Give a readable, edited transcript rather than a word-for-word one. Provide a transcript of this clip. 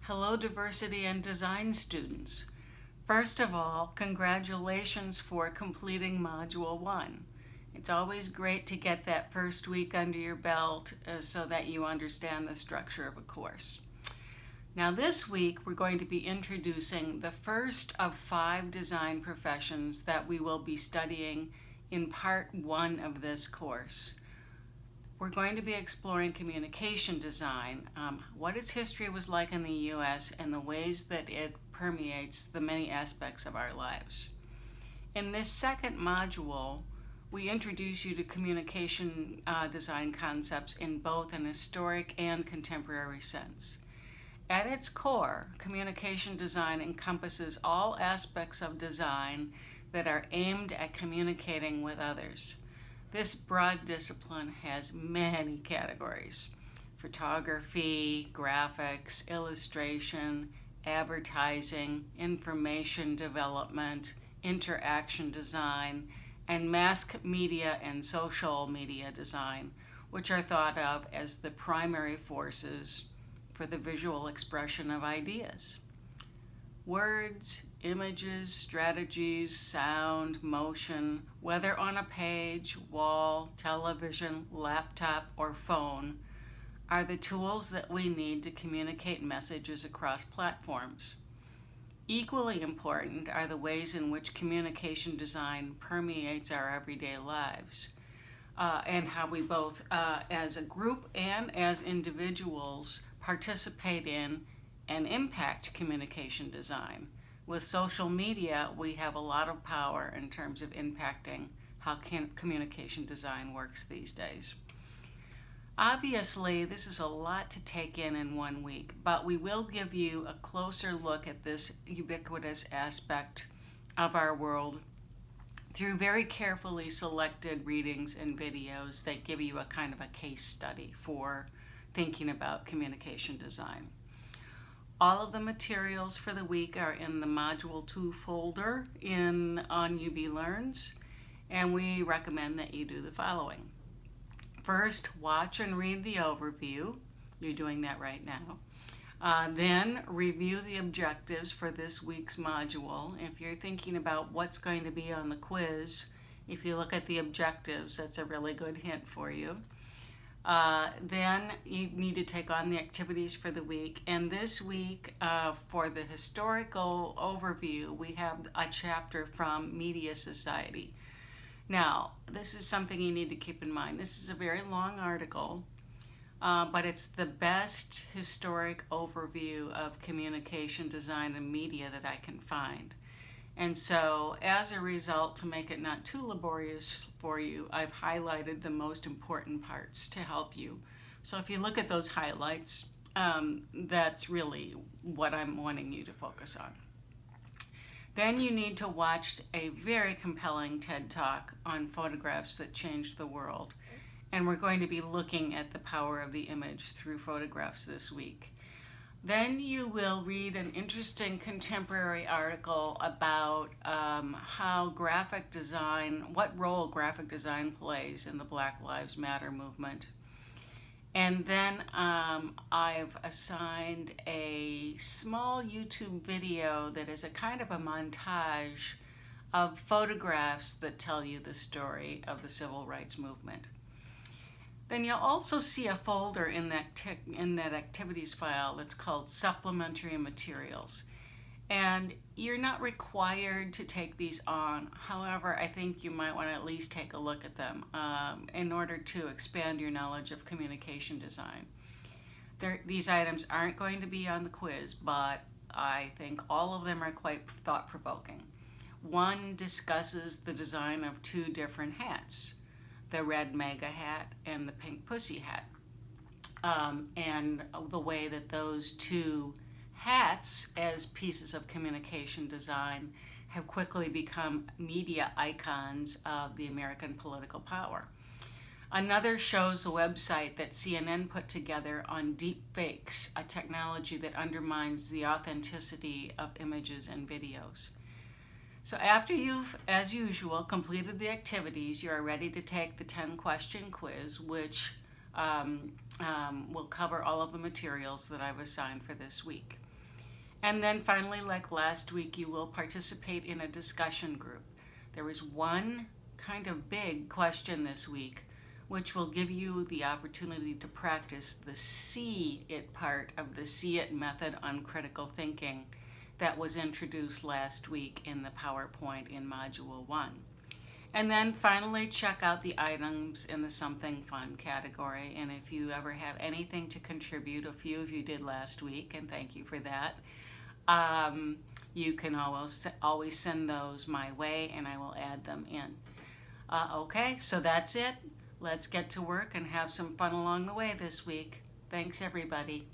Hello, diversity and design students. First of all, congratulations for completing Module 1. It's always great to get that first week under your belt so that you understand the structure of a course. Now this week we're going to be introducing the first of 5 design professions that we will be studying in Part 1 of this course. We're going to be exploring communication design, what its history was like in the U.S., and the ways that it permeates the many aspects of our lives. In this second module, we introduce you to communication design concepts in both an historic and contemporary sense. At its core, communication design encompasses all aspects of design that are aimed at communicating with others. This broad discipline has many categories: photography, graphics, illustration, advertising, information development, interaction design, and mass media and social media design, which are thought of as the primary forces for the visual expression of ideas. Words, images, strategies, sound, motion, whether on a page, wall, television, laptop, or phone, are the tools that we need to communicate messages across platforms. Equally important are the ways in which communication design permeates our everyday lives, and how we both, as a group and as individuals, participate in and impact communication design. With social media, we have a lot of power in terms of impacting how communication design works these days. Obviously, this is a lot to take in 1 week, but we will give you a closer look at this ubiquitous aspect of our world through very carefully selected readings and videos that give you a kind of a case study for thinking about communication design. All of the materials for the week are in the Module 2 folder on UB Learns, and we recommend that you do the following. First, watch and read the overview. You're doing that right now. Then review the objectives for this week's module. If you're thinking about what's going to be on the quiz, if you look at the objectives, that's a really good hint for you. Then you need to take on the activities for the week. And this week, for the historical overview, we have a chapter from Media Society. Now, this is something you need to keep in mind. This is a very long article, but it's the best historic overview of communication design and media that I can find. And so, as a result, to make it not too laborious for you, I've highlighted the most important parts to help you. So if you look at those highlights, that's really what I'm wanting you to focus on. Then you need to watch a very compelling TED Talk on photographs that changed the world. And we're going to be looking at the power of the image through photographs this week. Then you will read an interesting contemporary article about what role graphic design plays in the Black Lives Matter movement. And then I've assigned a small YouTube video that is a kind of a montage of photographs that tell you the story of the civil rights movement. Then you'll also see a folder in that activities file that's called Supplementary Materials. And you're not required to take these on. However, I think you might want to at least take a look at them in order to expand your knowledge of communication design. These items aren't going to be on the quiz, but I think all of them are quite thought-provoking. One discusses the design of 2 different hats: the red MAGA hat and the pink pussy hat, and the way that those 2 hats as pieces of communication design have quickly become media icons of the American political power. Another shows a website that CNN put together on deep fakes, a technology that undermines the authenticity of images and videos. So after you've, as usual, completed the activities, you are ready to take the 10-question quiz, which will cover all of the materials that I've assigned for this week. And then finally, like last week, you will participate in a discussion group. There is one kind of big question this week, which will give you the opportunity to practice the see it part of the see it method on critical thinking that was introduced last week in the PowerPoint in Module 1. And then finally, check out the items in the Something Fun category. And if you ever have anything to contribute, a few of you did last week, and thank you for that, you can always send those my way, and I will add them in. Okay, so that's it. Let's get to work and have some fun along the way this week. Thanks, everybody.